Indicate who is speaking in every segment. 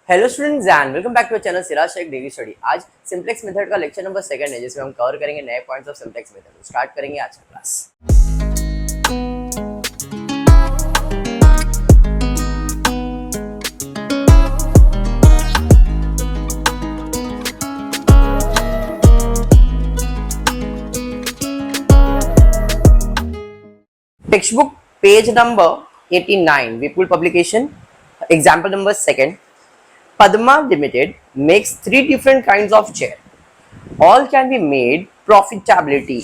Speaker 1: Hello students and welcome back to channel Siraj Shaikh daily study. आज simplex method का lecture number 2 है जिसमें हम कवर करेंगे नए points of simplex method. Start करेंगे आज का class. Text book page number 89, Vipul publication, example number 2। Padma Limited makes 3 different kinds of chair. All can be made profitability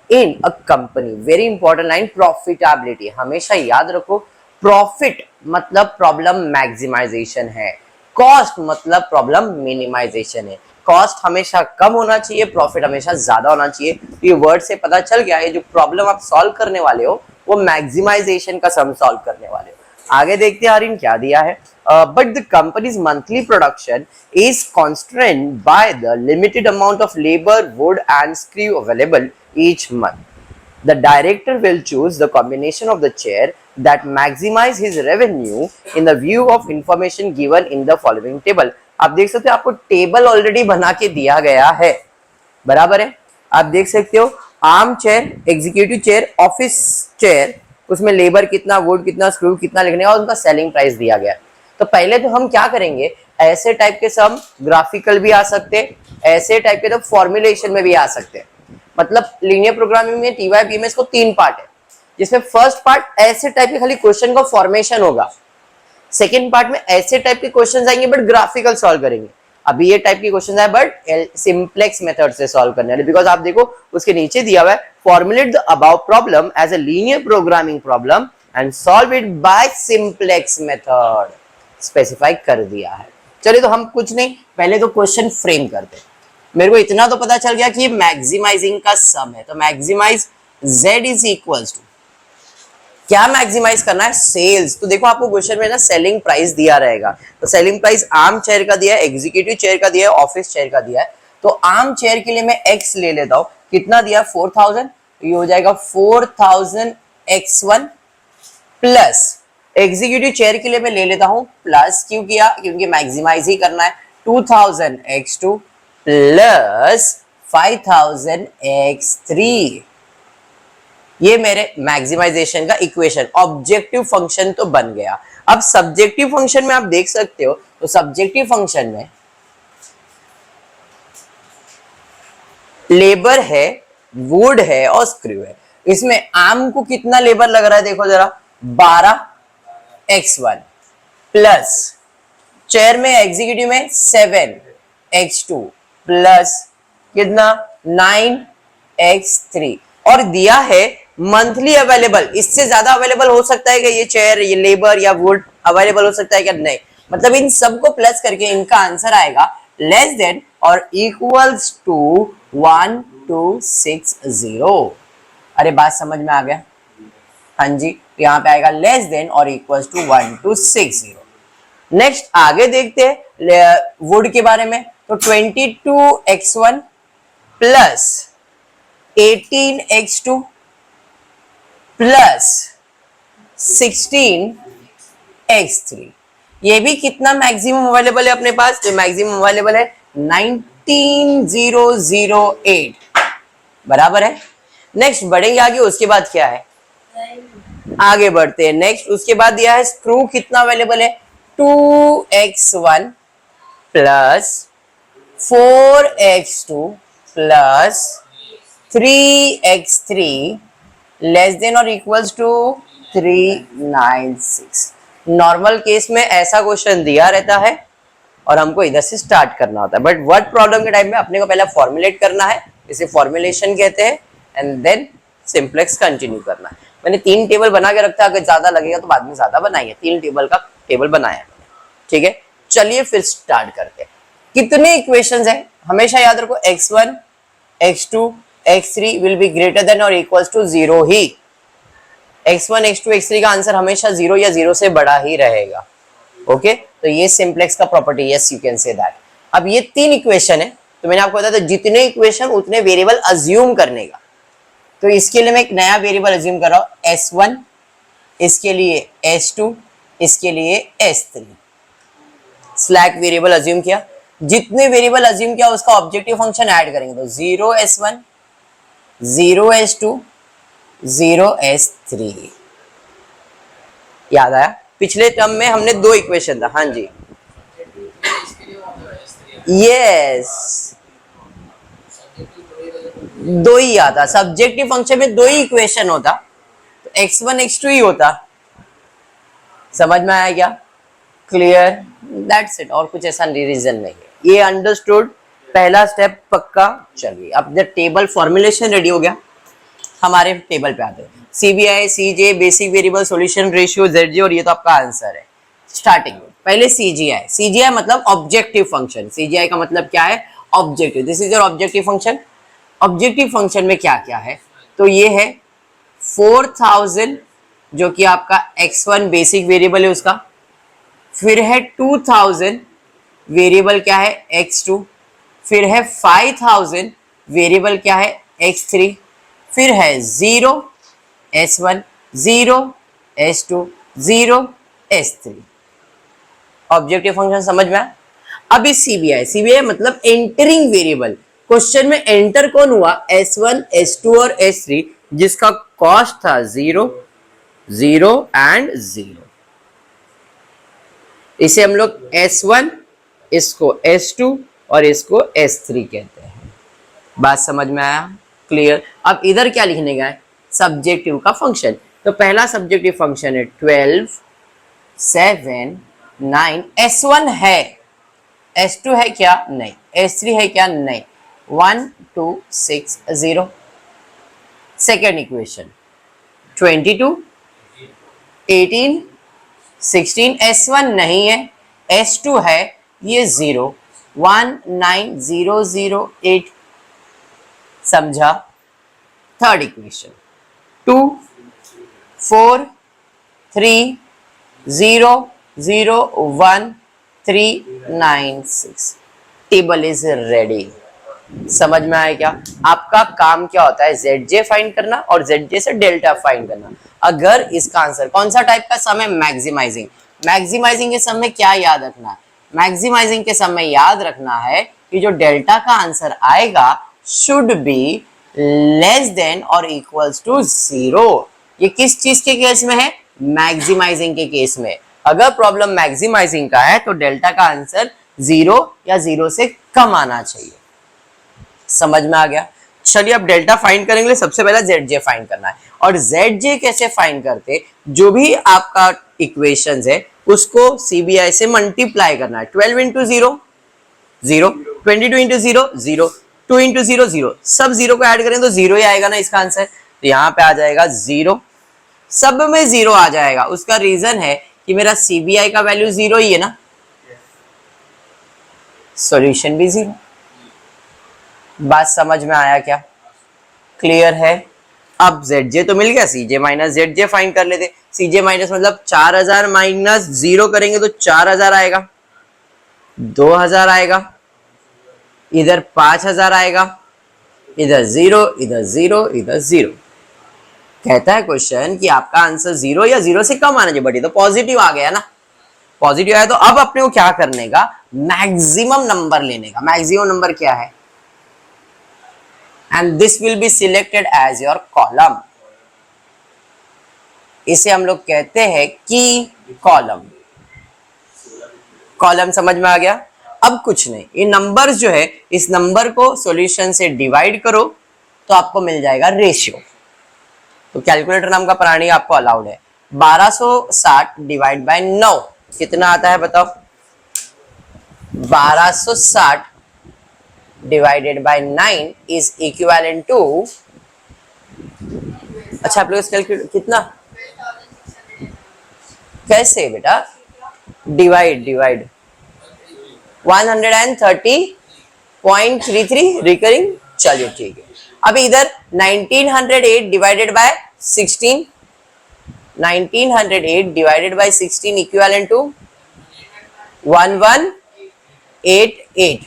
Speaker 1: in a company. Very important line, profitability. हमेशा याद रखो, profit मतलब problem maximization है, cost मतलब problem minimization है। cost हमेशा कम होना चाहिए, profit हमेशा ज्यादा होना चाहिए। ये word से पता चल गया है, जो problem आप solve करने वाले हो वो maximization का sum solve करने वाले हो। आगे देखते हैं आर्यन क्या दिया है। But the company's monthly production is constrained by the limited amount of labor, wood and screw available each month. The director will choose the combination of the chair that maximize his revenue in the view of information given in the following table. आप देख सकते हो, आपको table already बना के दिया गया है, बराबर है। आप देख सकते हो arm chair, executive chair, office chair, उसमें लेबर कितना, वुड कितना, स्क्रू कितना लिखने का, उनका सेलिंग प्राइस दिया गया है। तो पहले तो हम क्या करेंगे, ऐसे टाइप के सम ग्राफिकल भी आ सकते, ऐसे टाइप के तो फॉर्मुलेशन में भी आ सकते। मतलब लीनियर प्रोग्रामिंग में TYPMS को 3 पार्ट है, जिसमें फर्स्ट पार्ट ऐसे टाइप के खाली क्वेश्चन का फॉर्मेशन होगा, सेकेंड पार्ट में ऐसे टाइप के क्वेश्चन आएंगे बट ग्राफिकल सॉल्व करेंगे। अभी ये टाइप के क्वेश्चन आए बट सिंप्लेक्स मेथड से सॉल्व करने वाले, बिकॉज आप देखो उसके नीचे दिया हुआ है, formulate the above problem as a linear programming problem and solve it by simplex method, specify कर दिया है। चलिए तो हम कुछ नहीं, पहले तो क्वेश्चन फ्रेम करते हैं। मेरे को इतना तो पता चल गया कि ये मैक्सिमाइजिंग का सम है, तो maximize z is equals to, क्या मैक्सिमाइज करना है, सेल्स। तो देखो आपको क्वेश्चन में ना सेलिंग प्राइस दिया रहेगा, तो सेलिंग प्राइस आर्म चेयर का दिया है, एग्जीक्यूटिव चेयर का दिया है, ऑफिस चेयर का दिया है। तो आर्म चेयर के लिए मैं x ले लेता हूं, कितना दिया, 4000, ये हो जाएगा 4000 x1 प्लस एग्जीक्यूटिव चेयर के लिए मैं ले लेता हूं प्लस, क्यों किया, क्योंकि मैक्सिमाइज ही करना है, 2000 x2 प्लस 5000 x3। ये मेरे मैक्सिमाइजेशन का इक्वेशन, ऑब्जेक्टिव फंक्शन तो बन गया। अब सब्जेक्टिव फंक्शन में आप देख सकते हो, तो सब्जेक्टिव फंक्शन में लेबर है, वुड है और स्क्रू है। इसमें आर्म को कितना लेबर लग रहा है, देखो जरा, 12x1 प्लस चेयर में, एग्जीक्यूटिव में 7x2 प्लस कितना, 9x3, और दिया है मंथली अवेलेबल। इससे ज्यादा अवेलेबल हो सकता है कि ये चेयर, ये लेबर या वुड अवेलेबल हो सकता है क्या, नहीं। मतलब इन सबको प्लस करके इनका आंसर आएगा लेस देन और इक्वल्स टू 1260। अरे बात समझ में आ गया, हाँ जी, यहाँ पे आएगा लेस देन और इक्वल्स टू 1260। नेक्स्ट आगे देखते हैं वुड के बारे में, तो 22x1 plus 18x2 plus 16x3, ये भी कितना मैक्सिमम अवेलेबल है अपने पास, जो मैक्सिमम अवेलेबल है 19008, बराबर है। नेक्स्ट बढ़ेंगे आगे, उसके बाद क्या है, आगे बढ़ते हैं। नेक्स्ट उसके बाद दिया है स्क्रू कितना अवेलेबल है, 2x1 plus 4x2 plus 3x3 less than और इक्वल्स टू 396। नॉर्मल केस में ऐसा क्वेश्चन दिया रहता है और हमको इधर से स्टार्ट करना होता है, बट वर्ड प्रॉब्लम के टाइम में अपने को पहले फॉर्मुलेट करना है, इसे फॉर्मुलेशन कहते हैं, एंड देन सिंप्लेक्स कंटिन्यू करना है। मैंने 3 टेबल बना के रखा है, अगर ज्यादा लगेगा तो बाद में ज्यादा बनाएंगे। 3 टेबल का टेबल बनाया है, ठीक है। चलिए फिर स्टार्ट करते हैं। कितने इक्वेशंस हैं, हमेशा याद रखो, x1 x2 x3 will be greater than और इक्वल्स टू 0 ही। x1 x2 x3 का आंसर हमेशा 0 या 0 से बड़ा ही रहेगा, ओके। तो ये सिंप्लेक्स का property, yes you can say that. अब ये 3 इक्वेशन है, तो मैंने आपको बताया था जितने इक्वेशन उतने वेरिएबल अज्यूम करने का। तो इसके लिए मैं एक नया वेरिएबल अज्यूम कर रहा हूं, S1, इसके लिए S2, इसके लिए S3। स्लैक वेरिएबल अज्यूम किया, जितने वेरिएबल अज्यूम किया उसका ऑब्जेक्टिव फंक्शन ऐड करेंगे तो 0s1 0s2 0s3। याद आया? पिछले टर्म में हमने दो इक्वेशन था। हाँ जी, यस, दो ही आता, सब्जेक्टिव फंक्शन में दो ही इक्वेशन होता, तो x1 x2 ही होता। समझ में आया क्या? क्लियर, दैट्स इट, और कुछ ऐसा रीजन नहीं है। ये अंडरस्टूड, पहला स्टेप पक्का। चलिए अब जब टेबल फॉर्मुलेशन रेडी हो गया, हमारे टेबल पे आते हैं। सीबीआई, सीजे, बेसिक वेरिएबल, सॉल्यूशन रेशियो, जेडजे, और ये तो आपका आंसर है। स्टार्टिंग में पहले सीजीआई, सीजीआई मतलब ऑब्जेक्टिव फंक्शन। सीजीआई का मतलब क्या है? Objective. This is your objective function. Objective function में क्या क्या है? तो ये है 4000 जो कि आपका x1 बेसिक वेरिएबल है उसका, फिर है 2000 वेरिएबल क्या है? x2, फिर है 5000 वेरिएबल क्या है? x3, फिर है 0 s1 0 s2 0 s3। Objective function समझ में आया? अब इस सीबीआई, सीबीआई मतलब एंटरिंग वेरिएबल। क्वेश्चन में एंटर कौन हुआ? s1 s2 और s3, जिसका कॉस्ट था 0 0 एंड 0। इसे हम लोग s1, इसको s2 और इसको s3 कहते हैं। बात समझ में आया? क्लियर। अब इधर क्या लिखने का है? सब्जेक्टिव का फंक्शन। तो पहला सब्जेक्टिव फंक्शन है 12 7 9। s1 है, s2 है क्या? नहीं। s3 है क्या? नहीं। 1 2 6 0। Second equation 22 18 16। s1 नहीं है, s2 है, ये 0 1 9 0 0 8। समझा? Third equation 2 4 3 0 0 1 3 9 6। Table is ready. समझ में आया क्या? आपका काम क्या होता है? ZJ फाइंड करना और ZJ से डेल्टा फाइंड करना। अगर इसका आंसर कौन सा टाइप का सम है? मैक्सिमाइजिंग। मैक्सिमाइजिंग के सम में क्या याद रखना है? मैक्सिमाइजिंग के सम में याद रखना है कि जो डेल्टा का आंसर आएगा शुड बी लेस देन और इक्वल्स टू 0। ये किस चीज के केस में है? मैक्सिमाइजिंग के केस में। अगर प्रॉब्लम मैक्सिमाइजिंग का है तो डेल्टा का आंसर 0 या 0 से कम आना चाहिए। समझ में आ गया? चलिए अब डेल्टा फाइंड करेंगे। सबसे पहले ZJ फाइंड करना है। और ZJ कैसे फाइंड करते? जो भी आपका इक्वेशंस है उसको CBI से मल्टीप्लाई करना है। 12 इंटू 0 0, 22 इंटू 0 0, 2 इंटू 0 0। सब 0 को ऐड करें तो 0 ही आएगा ना इसका आंसर। तो यहाँ पे आ जाएगा 0, सब में 0 आ जाएगा। उसका रीजन है कि मेरा CBI का वैल्यू 0 ही है ना, सॉल्यूशन भी 0। बात समझ में आया क्या? क्लियर है? अब ZJ तो मिल गया, CJ माइनस ZJ फाइंड कर लेते। CJ माइनस मतलब 4000 माइनस 0 करेंगे तो 4000 आएगा, 2000 आएगा, इधर 5000 आएगा, इधर 0 इधर 0 इधर 0। कहता है क्वेश्चन कि आपका आंसर 0 या 0 से कम आना चाहिए, बट ये तो पॉजिटिव आ गया ना। पॉजिटिव आया तो अब अपने को क्या करने का? मैक्सिमम नंबर लेने का। मैक्सिमम नंबर क्या है? and this will be selected as your column। इसे हम लोग कहते हैं की कॉलम। कॉलम समझ में आ गया? अब कुछ नहीं, ये नंबर्स जो है इस नंबर को सॉल्यूशन से डिवाइड करो तो आपको मिल जाएगा रेशियो। तो कैलकुलेटर नाम का प्राणी आपको अलाउड है। 1260 डिवाइड बाय 9 कितना आता है बताओ? 1260 divided by 9 is equivalent to, अच्छा आप लोग कैलकुलेट कितना कैसे बेटा? Divide 130.33 recurring. चलिए ठीक है। अब इधर 1908 divided by 16, 1908 divided by 16 equivalent to 1188।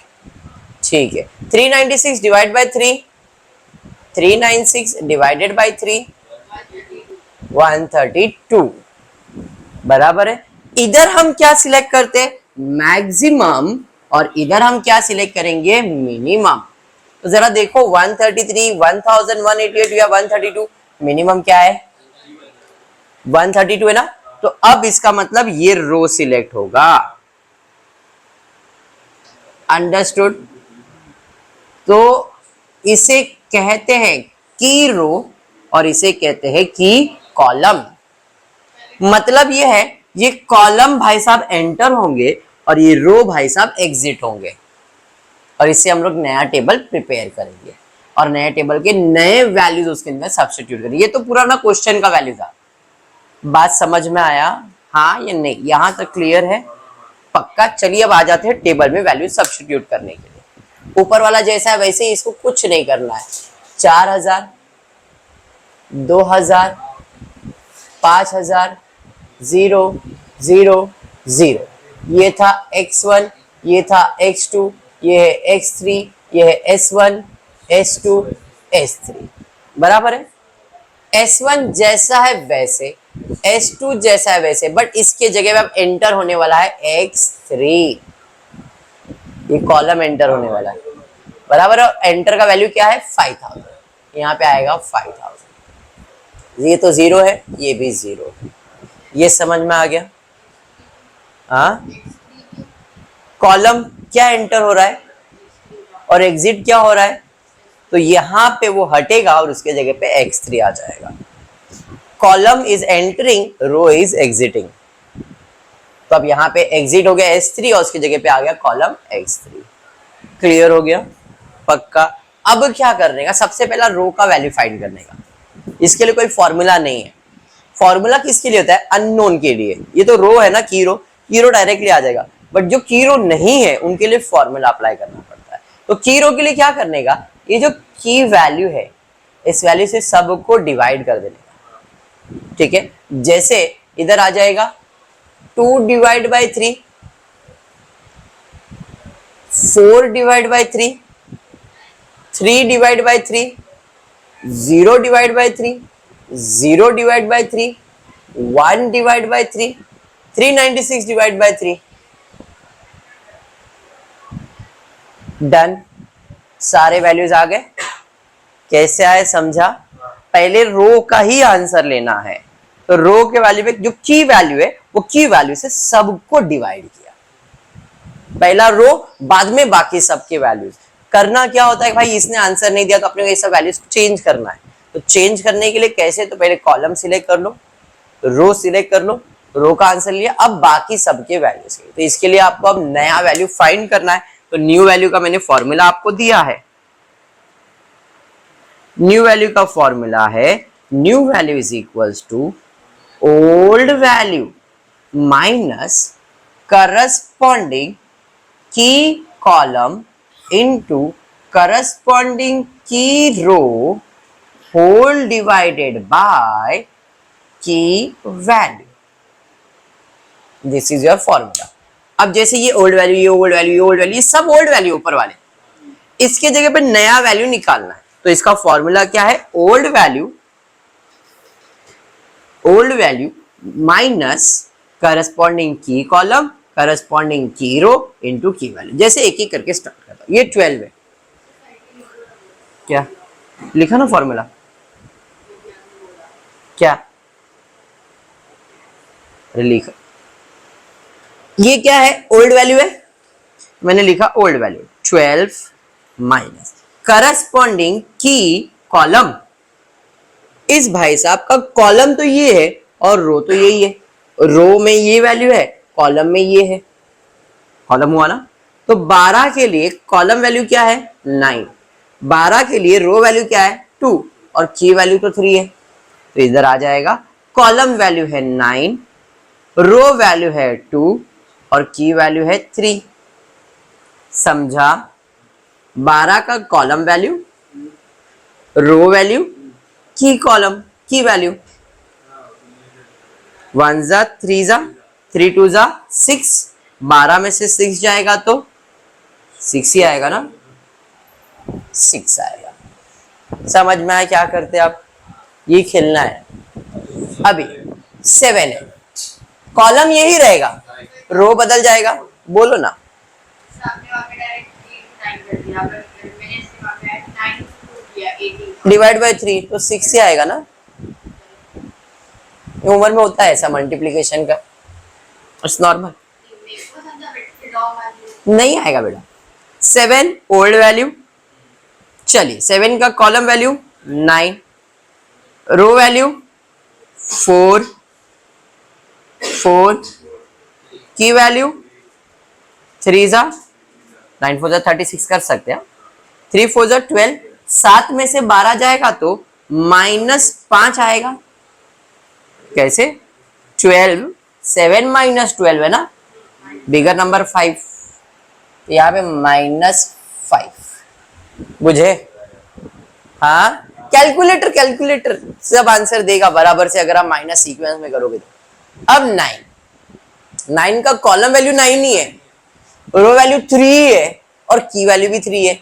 Speaker 1: ठीक है। 396 डिवाइड बाय 3, 396 डिवाइडेड बाय 3 132 बराबर है। इधर हम क्या सिलेक्ट करते हैं? मैक्सिमम और इधर हम क्या सिलेक्ट करेंगे, मिनिमम। तो जरा देखो 133, 1188 या 132, मिनिमम क्या है 132 है ना। तो अब इसका मतलब ये रो सिलेक्ट होगा। अंडरस्टूड। तो इसे कहते हैं की रो और इसे कहते हैं की कॉलम। मतलब ये है, ये कॉलम भाई साहब एंटर होंगे और ये रो भाई साहब एग्जिट होंगे, और इससे हम लोग नया टेबल प्रिपेयर करेंगे और नए टेबल के नए वैल्यूज उसके अंदर सब्स्टिट्यूट करेंगे। ये तो पूरा ना क्वेश्चन का वैल्यू था। बात समझ में आया, हाँ या नहीं? यहां तक क्लियर है? पक्का। चलिए अब आ जाते हैं टेबल में वैल्यू सब्स्टिट्यूट करने के लिए। ऊपर वाला जैसा है वैसे ही इसको कुछ नहीं करना है। 4000, 2000, 5000, 0 0 0, ये था x1, ये था x2, ये है x3, ये है s1, s2, s3, बराबर है। S1 जैसा है वैसे, S2 जैसा है वैसे, बट इसके जगह पे अब एंटर होने वाला है X3। ये कॉलम एंटर होने वाला है, बराबर है। एंटर का वैल्यू क्या है 5000, यहाँ पे आएगा 5000। ये तो 0 है, ये भी 0 है। ये समझ में आ गया? हाँ, कॉलम क्या एंटर हो रहा है और एग्जिट क्या हो रहा है, तो यहां पे वो हटेगा और उसके जगह पे x3 आ जाएगा। Column is entering, row is exiting. तो अब यहाँ पे एग्जिट हो गया s3 और उसकी जगह पे आ गया कॉलम x3। क्लियर हो गया? पक्का। अब क्या करने का, सबसे पहला रो का वैल्यू फाइंड करने का। इसके लिए कोई फॉर्मूला नहीं है। फॉर्मूला किसके लिए होता है, अननोन के लिए। ये तो रो है ना, की रो डायरेक्टली आ जाएगा, बट जो की रो नहीं है उनके लिए फॉर्मूला अप्लाई करना पड़ता है। तो की रो के लिए क्या करने का, ये जो की वैल्यू है इस वैल्यू से सबको डिवाइड कर देने का। ठीक है, जैसे इधर आ जाएगा 2 divide by 3, 4 divide by 3, 3 divide by 3, 0 divide by 3, 0 divide by 3, 1 divide by 3, 396 divide by 3। Done. सारे वैल्यूज आ गए। कैसे आए समझा? पहले रो का ही आंसर लेना है। तो रो के वैल्यू पे जो की वैल्यू है वो की वैल्यू से सबको डिवाइड किया। पहला रो, बाद में बाकी सबके वैल्यूज। करना क्या होता है भाई, इसने आंसर नहीं दिया तो अपने को ये सब वैल्यूज को चेंज करना है। तो चेंज करने के लिए कैसे, तो पहले कॉलम सिलेक्ट कर लो, रो सिलेक्ट कर लो, रो का आंसर लिया, अब बाकी सबके वैल्यूज। तो इसके लिए आपको अब नया वैल्यू फाइंड करना है। तो न्यू वैल्यू का मैंने फॉर्मूला आपको दिया है। न्यू वैल्यू का फॉर्मूला है, new value is equals to old value minus corresponding की कॉलम इनटू करस्पॉन्डिंग की रो होल डिवाइडेड बाय की value. This is your formula. अब जैसे ये ओल्ड वैल्यू, ये ओल्ड वैल्यू, ये ओल्ड वैल्यू, ये सब ओल्ड वैल्यू ऊपर वाले, इसके जगह पे नया वैल्यू निकालना है। तो इसका फॉर्मूला क्या है, ओल्ड वैल्यू माइनस करस्पॉन्डिंग की कॉलम करस्पॉन्डिंग की रो इनटू की वैल्यू। जैसे एक एक करके स्टार्ट करता हूं। ये 12 है, क्या लिखा ना फॉर्मूला, क्या लिखा, ये क्या है, ओल्ड वैल्यू है, मैंने लिखा ओल्ड वैल्यू 12 माइनस करस्पॉन्डिंग की कॉलम। इस भाई साहब का कॉलम तो ये है और रो तो यही है। रो में ये वैल्यू है, कॉलम में ये है, कॉलम हुआ ना। तो 12 के लिए कॉलम वैल्यू क्या है 9, 12 के लिए रो वैल्यू क्या है 2 और की वैल्यू तो 3 है। तो इधर आ जाएगा कॉलम वैल्यू है 9, रो वैल्यू है 2 और की वैल्यू है 3। समझा? 12 का कॉलम वैल्यू, रो वैल्यू, की कॉलम, की वैल्यू। 1 जा 3 जा 3 2 जा 6, 12 में से 6 जाएगा तो 6 ही आएगा ना, 6 आएगा। समझ में आया क्या करते आप? ये खेलना है। अभी 7 है, कॉलम यही रहेगा, रो बदल जाएगा, बोलो ना। डिवाइड बाय 3 तो 6 से आएगा ना, उम्र में होता है ऐसा मल्टीप्लीकेशन का, इट्स नॉर्मल। नहीं आएगा बेटा। 7 ओल्ड वैल्यू, चलिए 7 का कॉलम वैल्यू 9, रो वैल्यू 4, 4 की वैल्यू 3 जा 9 4 जा 36 कर सकते हैं, 3 4 जा 12, 7 में से 12 जाएगा तो -5 आएगा। कैसे? 12, 7 - 12 है ना, बिगर नंबर 5, यहाँ पे -5, बुझे? हाँ, कैलकुलेटर कैलकुलेटर सब आंसर देगा बराबर से अगर आप माइनस सीक्वेंस में करोगे तो। अब 9 का कॉलम वैल्यू 9 ही है, रो वैल्यू 3 है और की वैल्यू भी 3 है।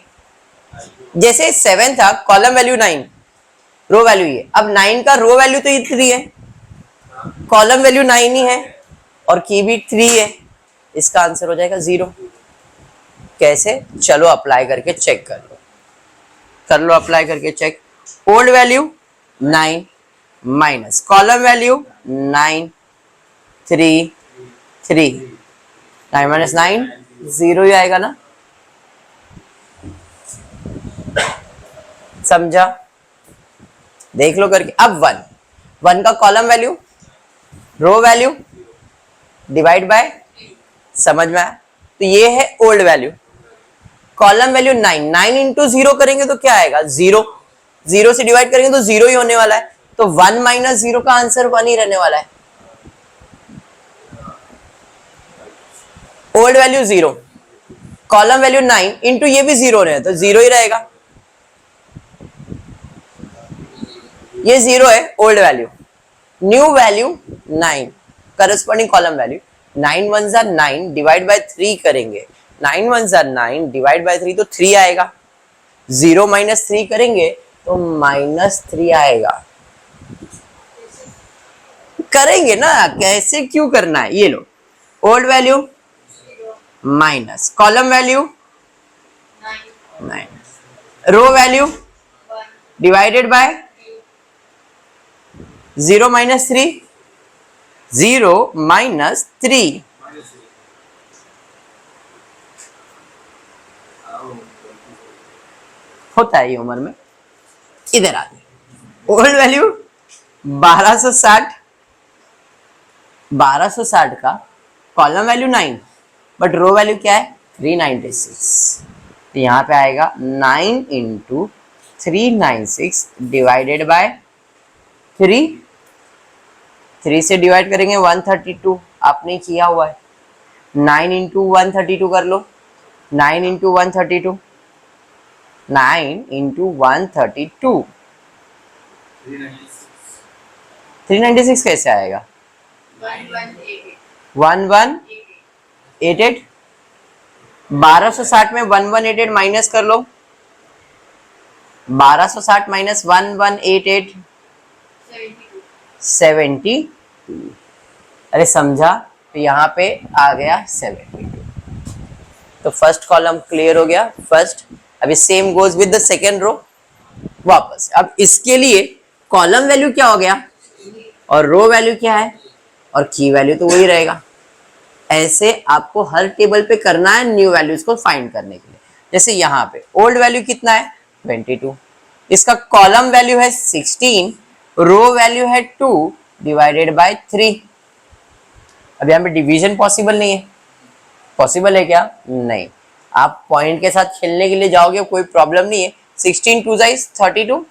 Speaker 1: जैसे 7 था, कॉलम वैल्यू 9, रो वैल्यू ये, अब 9 का रो वैल्यू तो ये 3 है, कॉलम वैल्यू 9 ही है और की भी 3 है, इसका आंसर हो जाएगा 0। कैसे? चलो अप्लाई करके चेक कर लो, कर लो अप्लाई करके check. Old value 9 minus column value 9, 3, 3, 9 - 9 0 ही आएगा ना, समझा? देख लो करके। अब 1 का column value, row value divide by, समझ में आया? तो ये है old value, column value 9, 9 into 0 करेंगे तो क्या आएगा? 0, 0 से डिवाइड करेंगे तो 0 ही होने वाला है, तो 1 - 0 का आंसर 1 ही रहने वाला है। Old value 0, column value 9 into ये भी 0 रहे तो 0 ही रहेगा, ये 0 है old value. New value 9, corresponding column value 9 1 जा 9 डिवाइड बाय 3 करेंगे, 9 1 जा 9 डिवाइड बाय 3 तो 3 आएगा, 0 - 3 करेंगे तो -3 आएगा। करेंगे ना, कैसे क्यों करना है, ये लो old value minus column value 9, row value divided by 0 - 3, 0 - 3, होता है ये उम्र में। इधर आ गए, ओल्ड वैल्यू 1260, 1260 का column value 9 but row value क्या है? 396, तो यहाँ पे आएगा 9 इंटू 396 डिवाइडेड बाय 3, 3 से डिवाइड करेंगे 132, आपने किया हुआ है, 9 इंटू 132 कर लो, 9 इंटू 132, 9 इंटू 132, 396 कैसे आएगा? 1188, 1260 में 1188 माइनस कर लो, 1260 माइनस 1188 72, अरे समझा? तो यहाँ पे आ गया 72, तो फर्स्ट कॉलम क्लियर हो गया फर्स्ट। अभी same goes with the second row, वापस अब इसके लिए कॉलम वैल्यू क्या हो गया और रो वैल्यू क्या है और की वैल्यू तो वही रहेगा। ऐसे आपको हर टेबल पे करना है न्यू वैल्यूज को फाइंड करने के लिए। जैसे यहाँ पे ओल्ड वैल्यू कितना है? 22, इसका कॉलम वैल्यू है 16, रो वैल्यू है 2 डिवाइडेड बाय 3। अब यहाँ पे डिवीजन पॉसिबल नहीं है, पॉसिबल है क्या? नहीं। आप पॉइंट के साथ खेलने के लिए जाओगे कोई प्रॉब्लम नहीं है, 16 2 जाइज 32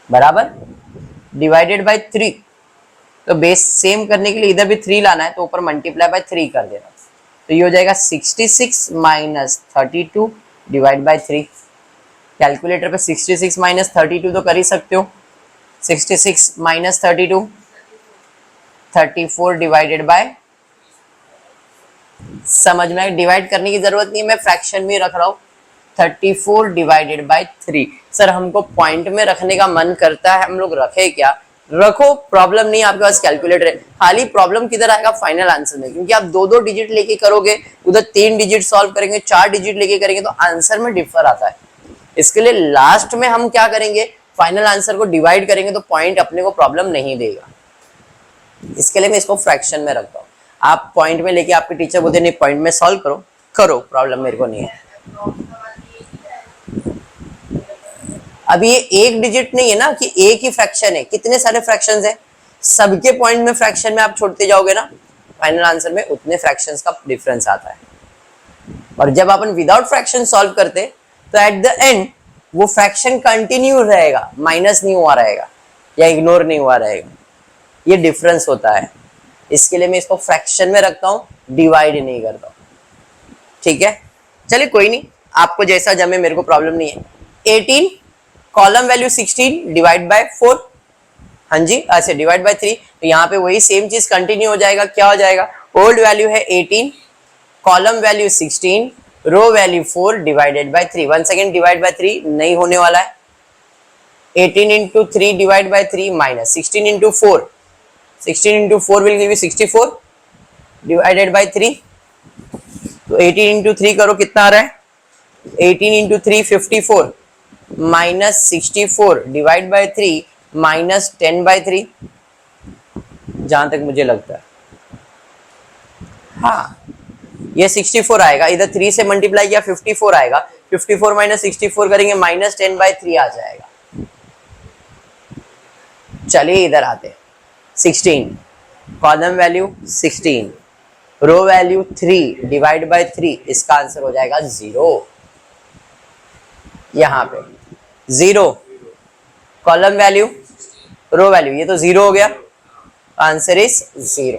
Speaker 1: बराबर डिवाइडेड बाय 3, तो बेस सेम करने के लिए इधर भी 3 लाना है तो ऊपर मल्टीप्लाई बाय 3 कर देना, तो ये हो जाएगा 66 माइनस 32 डिवाइड बाय 3। कैलकुलेटर पे 66 माइनस 32 तो कर ही सकते हो, 66 माइनस 32 34 डिवाइडेड बाय, समझ में? डिवाइड करने की जरूरत नहीं है, मैं फ्रैक्शन में रख रहा हूँ, 34 डिवाइडेड बाय 3। सर हमको पॉइंट में रखने का मन करता है, हम लोग रखे क्या? रखो, प्रॉब्लम नहीं, आपके पास कैलकुलेटर है। खाली प्रॉब्लम किधर आएगा, फाइनल आंसर में, क्योंकि आप दो दो डिजिट लेके करोगे, उधर 3 डिजिट सॉल्व करेंगे, 4 डिजिट लेके करेंगे तो आंसर में डिफर आता है। इसके लिए लास्ट में हम क्या करेंगे, फाइनल आंसर को डिवाइड करेंगे तो पॉइंट अपने को प्रॉब्लम नहीं देगा। इसके लिए मैं इसको फ्रैक्शन में रखता हूँ। आप पॉइंट में लेके आपके टीचर बोलते नहीं पॉइंट में सॉल्व करो, करो, प्रॉब्लम मेरे को नहीं है। अभी ये एक डिजिट नहीं है ना कि एक ही फ्रैक्शन है, कितने सारे फ्रैक्शंस है, सबके पॉइंट में फ्रैक्शन में आप छोड़ते जाओगे ना, फाइनल आंसर में उतने फ्रैक्शंस का डिफरेंस आता है। और जब अपन विदाउट फ्रैक्शन सॉल्व करते तो एट द एंड वो फ्रैक्शन कंटिन्यू रहेगा, माइनस नहीं हुआ रहेगा या इग्नोर नहीं हुआ रहेगा, ये डिफरेंस होता है। इसके लिए मैं इसको फ्रैक्शन में रखता हूँ, डिवाइड नहीं करता हूँ। ठीक है, चलिए कोई नहीं, आपको जैसा जमे, मेरे को प्रॉब्लम नहीं है। 18 कॉलम वैल्यू 16 डिवाइड बाय 4, हाँ जी, अच्छा डिवाइड बाय 3, तो यहाँ पे वही सेम चीज कंटिन्यू हो जाएगा। क्या हो जाएगा, ओल्ड वैल्यू है 18, column value 16, row value 4 divided by 3। 1 second, divide by 3 नहीं होने वाला है। 18 into 3 divide by 3 minus 16 into 4, 16 into 4 will give you 64 divided by 3। तो 18 इंटू 3 करो, कितना आ रहा है, 18 into 3 54 minus 64 divide by 3 minus 10 by 3, जहां तक मुझे लगता है। हाँ, ये 64 आएगा, इधर 3 से मल्टीप्लाई किया 54 आएगा, 54 माइनस 64 करेंगे माइनस 10 बाय 3 आ जाएगा। चलिए इधर आते हैं, 16 column value 16, row value 3 divide by 3, इसका आंसर हो जाएगा 0। यहां पे 0 कॉलम वैल्यू रो वैल्यू, ये तो 0 हो गया, आंसर इज 0।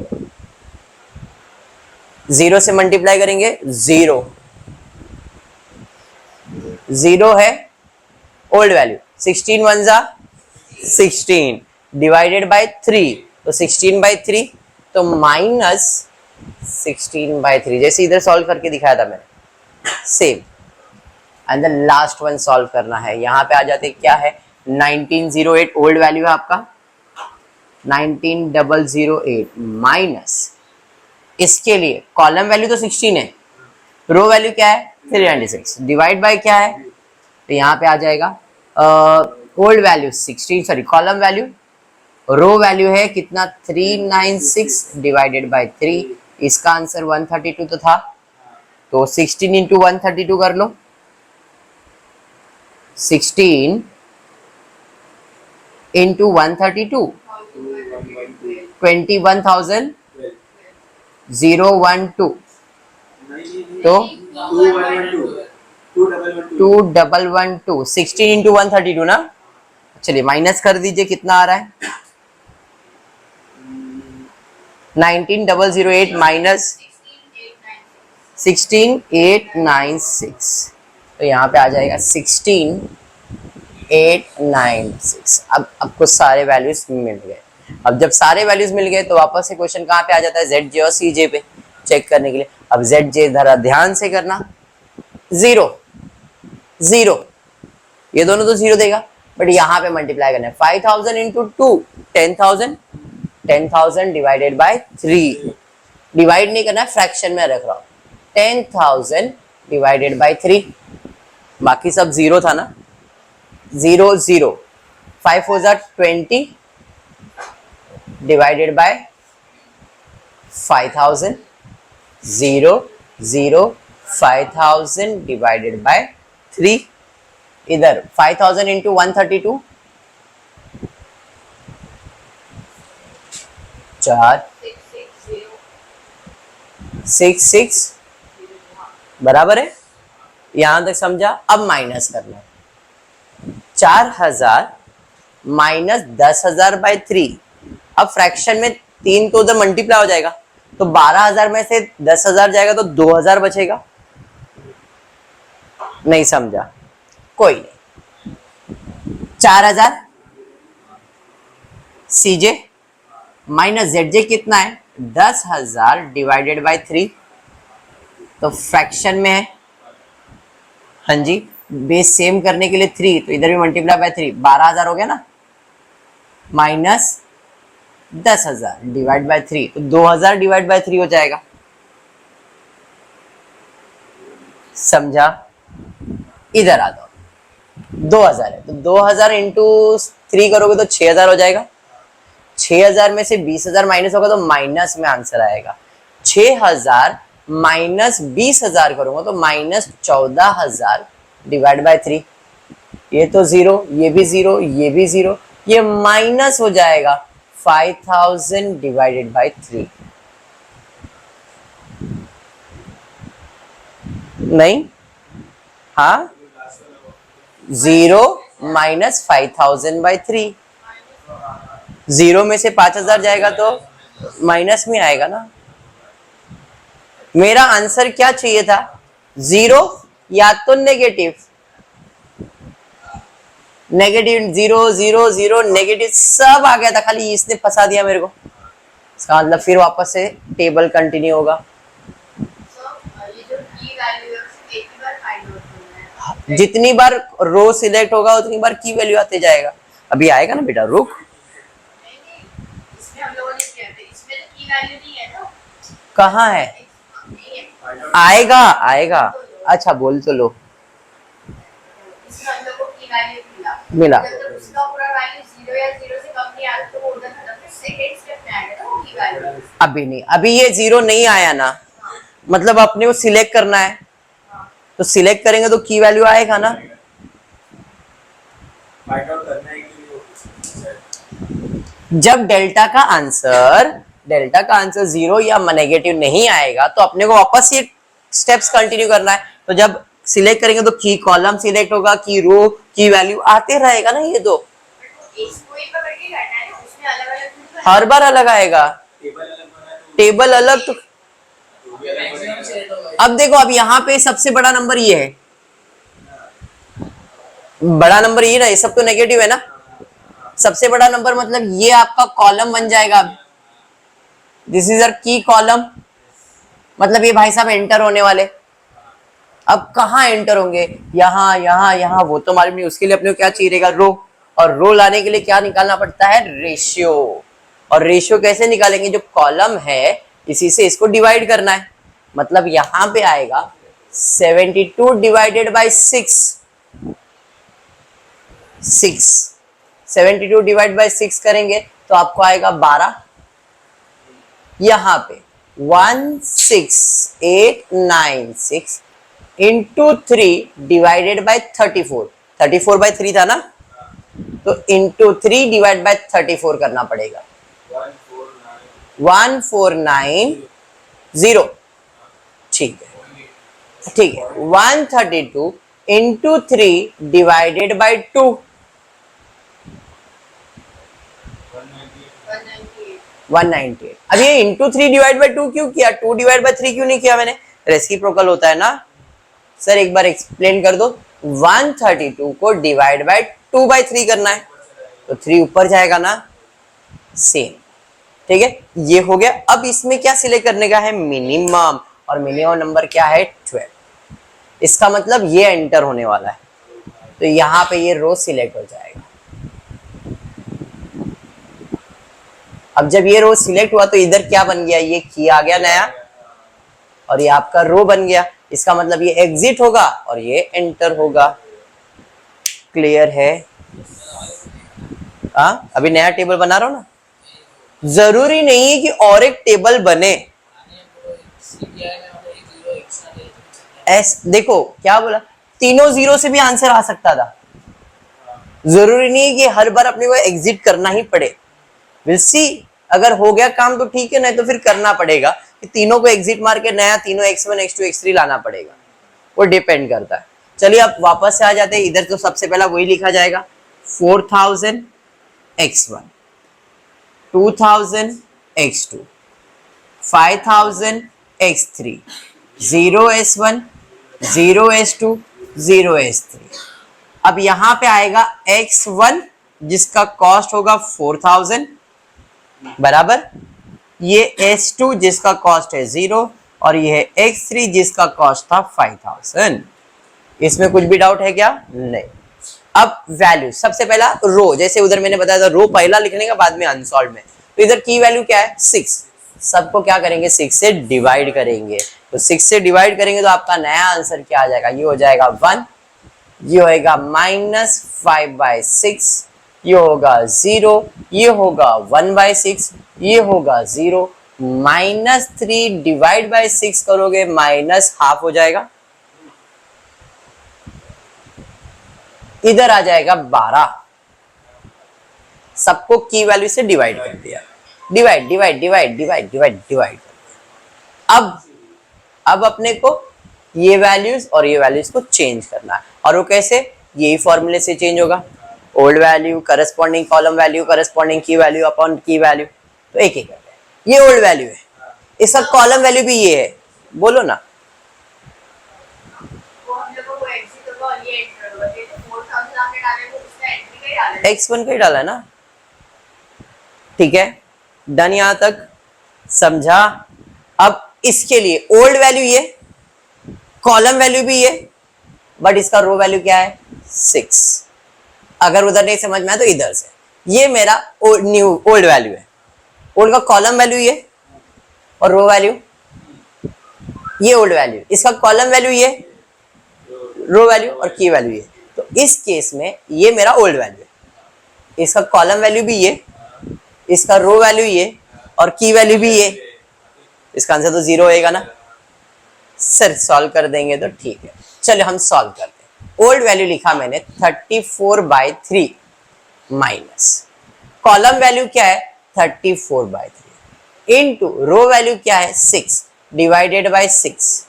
Speaker 1: 0 से मल्टीप्लाई करेंगे 0, 0 है ओल्ड वैल्यू, 16 वन जा 16 डिवाइडेड बाय 3, तो 16 बाय 3, तो माइनस 16 बाय 3, जैसे इधर सॉल्व करके दिखाया था मैंने, same. And the last one solve करना है। यहाँ पे आ जाते, क्या है, 1908 ओल्ड वैल्यू है आपका, 19008 माइनस, इसके लिए कॉलम वैल्यू तो 16 है, रो वैल्यू क्या है 396, डिवाइड बाय क्या है, तो यहाँ पे आ जाएगा old value 16, sorry column value, row value है कितना 396 डिवाइडेड बाय 3, इसका आंसर 132 तो था, तो 16 इंटू 132 कर लो, 16 इंटू 132 21,012, तो 2112, 16 इंटू 132 ना। चलिए माइनस कर दीजिए, कितना आ रहा है, 19008 माइनस 16896, तो यहाँ पे आ जाएगा 16896। अब आपको सारे वैल्यूज मिल गए। अब जब सारे वैल्यूज मिल गए तो वापस से क्वेश्चन कहाँ पे आ जाता है, जेड जे और सी जे पे चेक करने के लिए। अब जेड जे जरा ध्यान से करना, 0 0, ये दोनों तो 0 देगा, बट यहाँ पे मल्टीप्लाई करना है 5000 इंटू 2 10,000, 10,000 डिवाइडेड बाय 3, डिवाइड नहीं करना है, फ्रैक्शन में रख रहा हूँ, 10,000 डिवाइडेड बाय 3, बाकी सब 0 था ना, 0 0, 5 4 20 डिवाइडेड बाय 5000, 0 0, 5000 डिवाइडेड बाय 3, इधर 5000 इंटू 132, 4 6 6 बराबर है, यहां तक समझा। अब माइनस करना है, 4000 माइनस 10,000 बाय 3, अब फ्रैक्शन में 3 तो उधर मल्टीप्लाई हो जाएगा, तो 12,000 में से 10,000 जाएगा तो 2,000 बचेगा, नहीं समझा, कोई नहीं। 4000 सीजे माइनस जेड कितना है 10,000 डिवाइडेड बाय 3, तो फ्रैक्शन में है, हाँ जी, बेस सेम करने के लिए 3, तो इधर भी मल्टीप्लाई बाय 3, 12,000 हो गया ना, माइनस 10,000 डिवाइड बाय 3, तो 2,000 डिवाइड बाय 3 हो जाएगा। समझा? इधर आ जाओ, 2,000 है तो 2,000 इंटू 3 करोगे तो 6,000 हो जाएगा। 6,000 में से 20,000 माइनस होगा तो माइनस में आंसर आएगा। 6,000 माइनस 20,000 करूंगा तो माइनस 14,000 डिवाइड बाय 3। ये तो जीरो, ये भी जीरो, ये भी जीरो, ये माइनस हो जाएगा 5,000 डिवाइडेड बाय 3। नहीं, हाँ, 0 माइनस 5,000 बाय 3। 0 में से 5,000 जाएगा तो माइनस में आएगा ना। मेरा आंसर क्या चाहिए था? 0 या तो नेगेटिव, नेगेटिव 0 0 0 नेगेटिव सब आ गया था, खाली इसने फंसा दिया मेरे को। इसका मतलब फिर वापस से टेबल कंटिन्यू होगा। जितनी बार रो सिलेक्ट होगा उतनी बार की वैल्यू आते जाएगा। अभी आएगा ना बेटा, रुक। कहाँ है? आएगा आएगा। अच्छा बोल तो लो। मिला। अभी नहीं, अभी ये 0 नहीं आया ना, मतलब अपने को सिलेक्ट करना है, तो सिलेक्ट करेंगे तो की वैल्यू आएगा ना। जब डेल्टा का आंसर 0 या नेगेटिव नहीं आएगा तो अपने को वापस ये स्टेप्स कंटिन्यू करना है। तो जब सिलेक्ट करेंगे तो की कॉलम सिलेक्ट होगा, की रो, की वैल्यू आते रहेगा ना। ये दो हर बार अलग आएगा, टेबल अलग। तो अब देखो, अब यहाँ पे सबसे बड़ा नंबर ये है, बड़ा नंबर ये ना, ये सब तो नेगेटिव है ना। सबसे बड़ा नंबर मतलब ये आपका कॉलम बन जाएगा। दिस इज अ की कॉलम, मतलब ये भाई साहब एंटर होने वाले। अब कहाँ एंटर होंगे? यहाँ यहाँ यहाँ, वो तो मालूम नहीं। उसके लिए अपने को क्या चाहिए रहेगा? रो। और रो लाने के लिए क्या निकालना पड़ता है? रेशियो। और रेशियो कैसे निकालेंगे? जो कॉलम है इसी से इसको डिवाइड करना है। मतलब यहाँ पे आएगा 72 डिवाइडेड बाई 6। 72 डिवाइड बाई 6 करेंगे तो आपको आएगा 12। यहाँ पे 16896 इंटू 3 डिवाइडेड बाई 34। 34 बाई 3 था ना, तो इंटू 3 डिवाइड बाई 34 करना पड़ेगा। 1490। ठीक है, ठीक है। 132 इंटू 3 डिवाइडेड बाई 2। 198। अब ये इंटू 3 डिवाइड बाई 2 क्यों किया? 2 डिवाइड बाई 3 क्यों नहीं किया मैंने? रेसिप्रोकल होता है ना सर, एक बार एक्सप्लेन कर दो। 132 को डिवाइड बाय 2/3 करना है तो 3 ऊपर जाएगा ना, सेम। ठीक है, ये हो गया। अब इसमें क्या सिलेक्ट करने का है? मिनिमम। और मिनिमम नंबर क्या है? 12। इसका मतलब ये एंटर होने वाला है, तो यहां पे ये रो सिलेक्ट हो जाएगा। अब जब ये रो सिलेक्ट हुआ तो इधर क्या बन गया? ये की आ गया नया, और ये आपका रो बन गया। इसका मतलब ये एग्जिट होगा और ये एंटर होगा। क्लियर है? अभी नया टेबल बना रहा हूं ना। जरूरी नहीं है कि और एक टेबल बने। देखो क्या बोला, तीनों जीरो से भी आंसर आ सकता था। जरूरी नहीं है कि हर बार अपने को एग्जिट करना ही पड़े। विल सी, अगर हो गया काम तो ठीक है, नहीं तो फिर करना पड़ेगा कि तीनों को एग्जिट मार के नया तीनों x1 x2 x3 लाना पड़ेगा। वो डिपेंड करता है। चलिए अब वापस से आ जाते हैं इधर। तो सबसे पहला वही लिखा जाएगा, 4000 x1, 2000 x2, 5000 x3, 0s1 0s2 0s3। अब यहां पे आएगा x1 जिसका कॉस्ट होगा 4000 बराबर, ये S2 जिसका कॉस्ट है 0 और ये है x3 जिसका कॉस्ट था 5000। इसमें कुछ भी डाउट है क्या? नहीं। अब वैल्यू सबसे पहला रो, जैसे उधर मैंने बताया था रो पहला लिखने का बाद में अनसॉल्व में, तो इधर की वैल्यू क्या है 6, सबको क्या करेंगे 6 से डिवाइड करेंगे, तो 6 से डिवाइड करेंगे तो आपका नया आंसर क्या आ जाएगा, ये हो जाएगा 1, ये होएगा -5/6, ये होगा 0, ये होगा 1/6, ये होगा 0, -3 डिवाइड बाय 6 करोगे -½ हो जाएगा, इधर आ जाएगा 12, सबको की वैल्यू से डिवाइड कर दिया, divide divide divide divide divide divide, अब अपने को ये वैल्यूज और ये वैल्यूज को चेंज करना है, और वो कैसे, यही फॉर्मूले से चेंज होगा, old value corresponding column value corresponding की वैल्यू अपॉन की वैल्यू, तो एक एक करते हैं, ये ओल्ड वैल्यू है, इसका कॉलम वैल्यू भी ये है, बोलो ना, x1 का ही डाला है ना, ठीक है, डन, यहां तक समझा। अब इसके लिए ओल्ड वैल्यू ये, कॉलम वैल्यू भी ये, बट इसका रो वैल्यू क्या है 6, अगर उधर नहीं समझ में आया तो इधर से, ये मेरा न्यू ओल्ड वैल्यू है, ओल्ड का कॉलम वैल्यू ये और रो वैल्यू ये ओल्ड वैल्यू, इसका कॉलम वैल्यू ये, रो वैल्यू और की वैल्यू ये, तो इस केस में ये मेरा ओल्ड वैल्यू है, इसका कॉलम वैल्यू भी ये, इसका रो वैल्यू ये और की वैल्यू भी ये, इसका आंसर तो 0 होएगा ना सर, सॉल्व कर देंगे तो ठीक है, चलो हम सॉल्व करते हैं। ओल्ड वैल्यू लिखा मैंने 34/3 माइनस कॉलम वैल्यू क्या है 34/3 इनटू रो वैल्यू क्या है 6 डिवाइडेड बाय 6,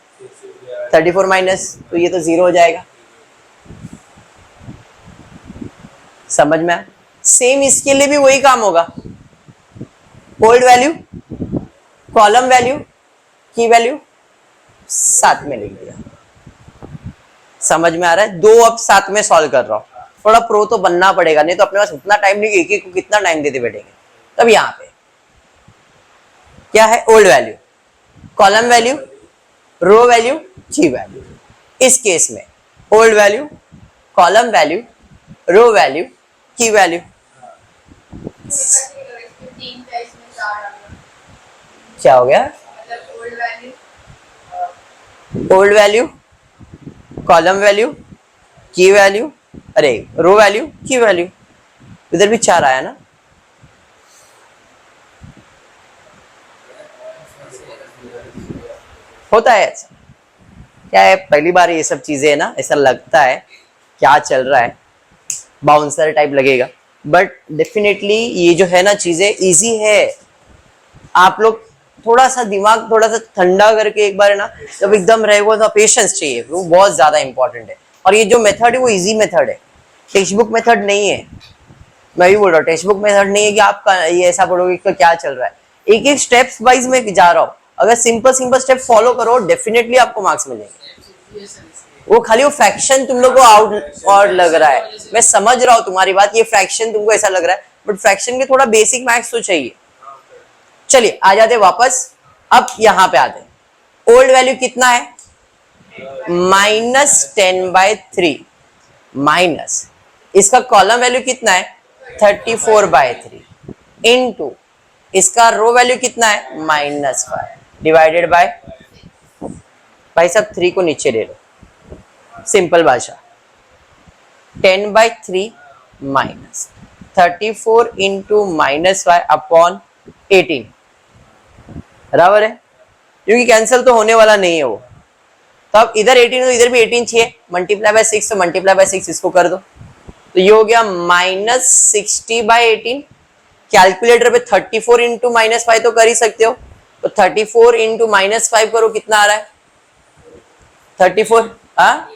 Speaker 1: 34 माइनस, तो ये तो 0 हो जाएगा, समझ में आया। सेम इसके लिए भी वही काम होगा, ओल्ड वैल्यू कॉलम वैल्यू की वैल्यू साथ में लिख दिया, समझ में आ रहा है, दो अब साथ में सॉल्व कर रहा हूं, थोड़ा प्रो तो बनना पड़ेगा, नहीं तो अपने पास उतना टाइम नहीं, एक एक को कितना टाइम देते बैठेंगे। तब यहां पे क्या है, old value column value row value की वैल्यू, इस केस में old value column value row value की वैल्यू, क्या हो गया, ओल्ड वैल्यू कॉलम वैल्यू की वैल्यू, अरे रो वैल्यू की वैल्यू, इधर भी 4 आया ना, होता है ऐसा, क्या है पहली बार ये सब चीजें है ना, ऐसा लगता है क्या चल रहा है, बाउंसर टाइप लगेगा, बट डेफिनेटली ये जो है ना चीजें इजी है, आप लोग थोड़ा सा दिमाग थोड़ा सा ठंडा करके एक बार है ना, जब एकदम रहेगा तो पेशेंस चाहिए, वो बहुत ज्यादा इंपॉर्टेंट है, और ये जो मेथड है वो इजी मेथड है, टेक्स्ट बुक मेथड नहीं है, मैं भी बोल रहा हूँ टेक्स्ट बुक मेथड नहीं है कि आप ये ऐसा पढ़ोगे कि क्या चल रहा है, एक एक स्टेप्स वाइज में जा रहा हूँ, अगर सिंपल सिंपल स्टेप फॉलो करो डेफिनेटली आपको मार्क्स मिलेंगे, वो खाली वो फ्रैक्शन तुम लोग को आउट और लग रहा है, मैं समझ रहा हूँ तुम्हारी बात, ये फ्रैक्शन तुमको ऐसा लग रहा है, बट फ्रैक्शन के थोड़ा बेसिक मैथ्स तो चाहिए। चलिए आ जाते वापस, अब यहां पे आते हैं, ओल्ड वैल्यू कितना है -10/3 माइनस इसका कॉलम वैल्यू कितना है 34/3 इनटू इसका रो वैल्यू कितना है -5 डिवाइडेड बाय, भाई साहब 3 को नीचे ले लो, सिंपल भाषा 10/3 माइनस 34 इंटू -5 अपॉन 18, बराबर है, क्योंकि कैंसिल तो होने वाला नहीं है वो, तो अब इधर 18 तो इधर भी 18 चाहिए, मल्टीप्लाई बाय 6 तो मल्टीप्लाई बाय 6 इसको कर दो, तो ये हो गया -60/18, कैलकुलेटर पे 34 इंटू -5 तो कर ही सकते हो, तो 34 इंटू -5 करो, कितना आ रहा है 34, हाँ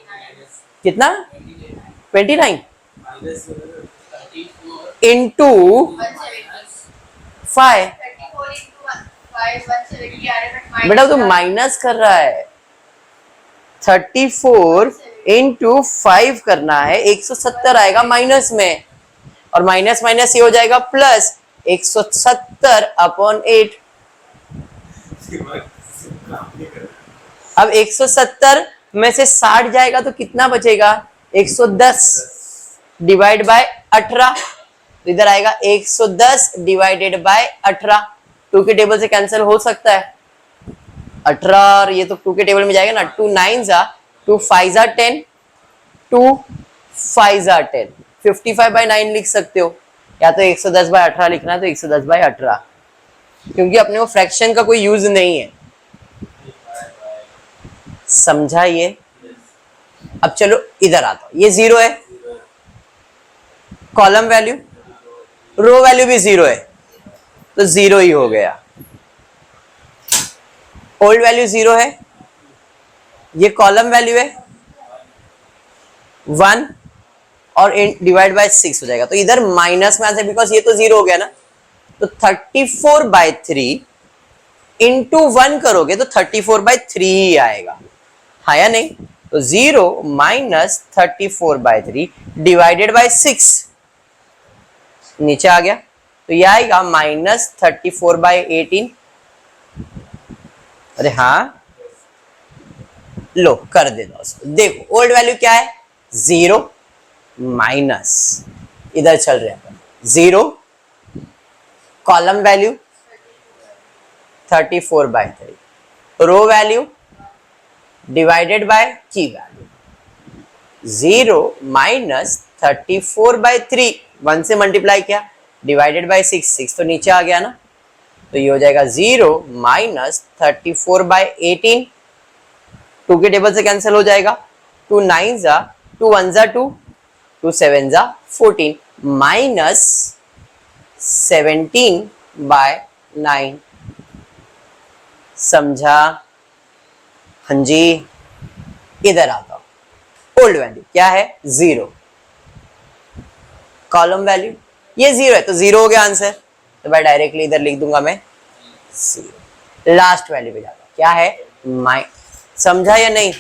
Speaker 1: कितना 29 इंटू 5, बेटा तो माइनस कर रहा है, 34 इंटू 5 करना है, 170 आएगा माइनस में, और माइनस माइनस ये हो जाएगा प्लस 170 अपॉन 8, अब 170 में से 60 जाएगा तो कितना बचेगा 110, डिवाइड बाय 18, तो इधर आएगा 110 डिवाइडेड बाय 18। 2 के टेबल से कैंसिल हो सकता है 18, और ये तो 2 के टेबल में जाएगा ना। 2 9 जा, 2 5 जा 10, 2 5 जा 10, 55/9 लिख सकते हो, या तो 110/18 लिखना है तो 110/18, क्योंकि अपने को फ्रैक्शन का कोई यूज नहीं है। समझा ये? अब चलो इधर आता हूं, ये 0 है, कॉलम वैल्यू, रो वैल्यू भी 0 है, तो 0 ही हो गया। ओल्ड वैल्यू 0 है, ये कॉलम वैल्यू है 1, और डिवाइड बाय 6 हो जाएगा, तो इधर माइनस में आंसर, बिकॉज ये तो 0 हो गया ना, तो 34/3 इंटू 1 करोगे तो 34/3 ही आएगा, हाँ या नहीं? तो 0 माइनस 34/3 डिवाइडेड बाय 6 नीचे आ गया, तो यह आएगा माइनस 34/18। अरे हाँ, लो कर देना उसको। देखो ओल्ड वैल्यू क्या है 0 माइनस, इधर चल रहे हैं 0, column value 34/3, row value divided by की वैल्यू, 0 माइनस 34/3, 1 से मल्टीप्लाई किया, डिवाइडेड बाय 6 तो नीचे आ गया ना, तो ये हो जाएगा 0 माइनस 34/18। 2 के टेबल से कैंसिल हो जाएगा, 2 9 जा, 2 1 जा 2, 2 7 जा 14, माइनस 17/9। समझा? हाँ जी। इधर आता हूं, ओल्ड वैल्यू क्या है 0, कॉलम वैल्यू ये 0 है, तो 0 हो गया आंसर, तो मैं डायरेक्टली इधर लिख दूंगा मैं 0। लास्ट वैल्यू पे जाता हूं, क्या है समझा या नहीं?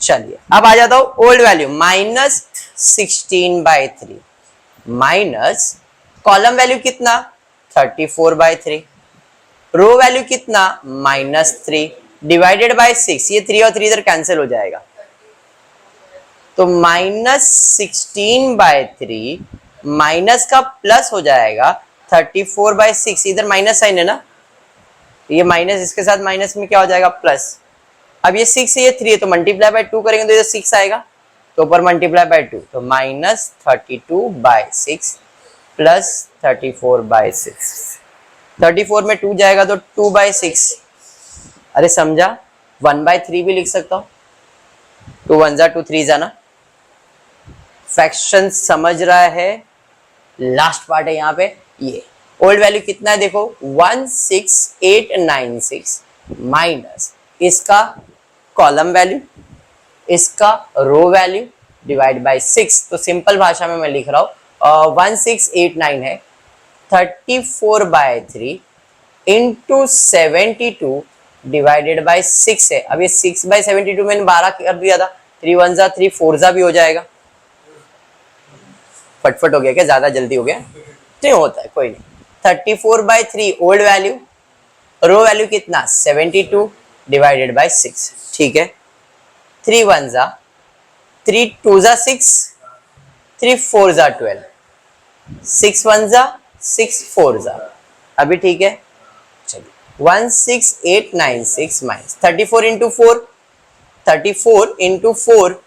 Speaker 1: चलिए अब आ जाता हूं old value minus 16/3, minus column value कितना 34/3, रो वैल्यू कितना -3 डिवाइडेड बाय 6, ये 3 और 3 इधर कैंसिल हो जाएगा, तो -16/3 माइनस का प्लस हो जाएगा 34/6, इधर माइनस साइन है ना, ये माइनस इसके साथ माइनस में क्या हो जाएगा प्लस। अब ये 6 है, ये 3 है, तो मल्टीप्लाई बाय 2 करेंगे तो इधर 6 आएगा, तो ऊपर मल्टीप्लाई बाय 2, तो -32/6 प्लस 34/6, 34 में 2 जाएगा तो 2/6। अरे समझा? 1/3 भी लिख सकता हूं, 2 1 जा 2 3 जा ना। फ्रैक्शन समझ रहा है? लास्ट पार्ट है यहाँ पे, ये ओल्ड वैल्यू कितना है देखो 16896 माइनस इसका कॉलम वैल्यू, इसका रो वैल्यू डिवाइड बाय 6, तो सिंपल भाषा में मैं लिख रहा हूं 1689 है 34/3 इंटू 72 डिवाइडेड बाय 6 है। अब ये 6/72 मैंने 12 कर दिया था, 3 1 जा 3 4 जा भी हो जाएगा। फटफट हो गया क्या? ज्यादा जल्दी हो गया? नहीं होता है, कोई नहीं। 34/3 ओल्ड वैल्यू, रो वैल्यू कितना 72 डिवाइडेड बाय 6, ठीक है। 3 1 जा 3 2 जा 6, 3 4 जा 12, 6 1 जा 6 4 जा, अभी ठीक है। चलिए 16896 माइनस 34 इंटू 4, 34 इंटू 4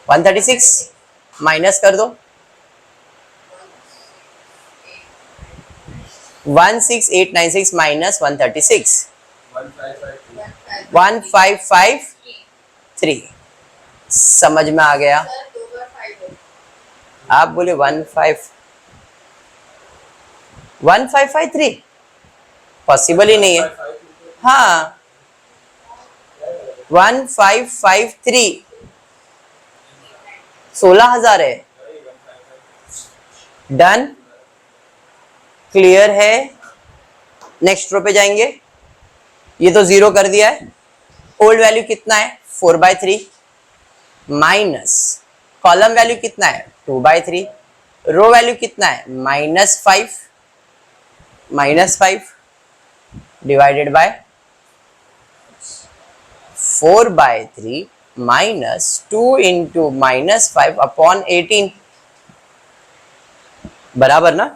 Speaker 1: 136, माइनस कर दो 16896 माइनस 136 1553। समझ में आ गया? आप बोले 1553 पॉसिबल ही नहीं है। हाँ 1553 16,000 है। डन, क्लियर है? नेक्स्ट रो पे जाएंगे। ये तो 0 कर दिया है। ओल्ड वैल्यू कितना है 4/3 माइनस कॉलम वैल्यू कितना है 2/3, रो वैल्यू कितना है -5 divided by 4/3 minus 2 into minus 5 upon 18 बराबर ना,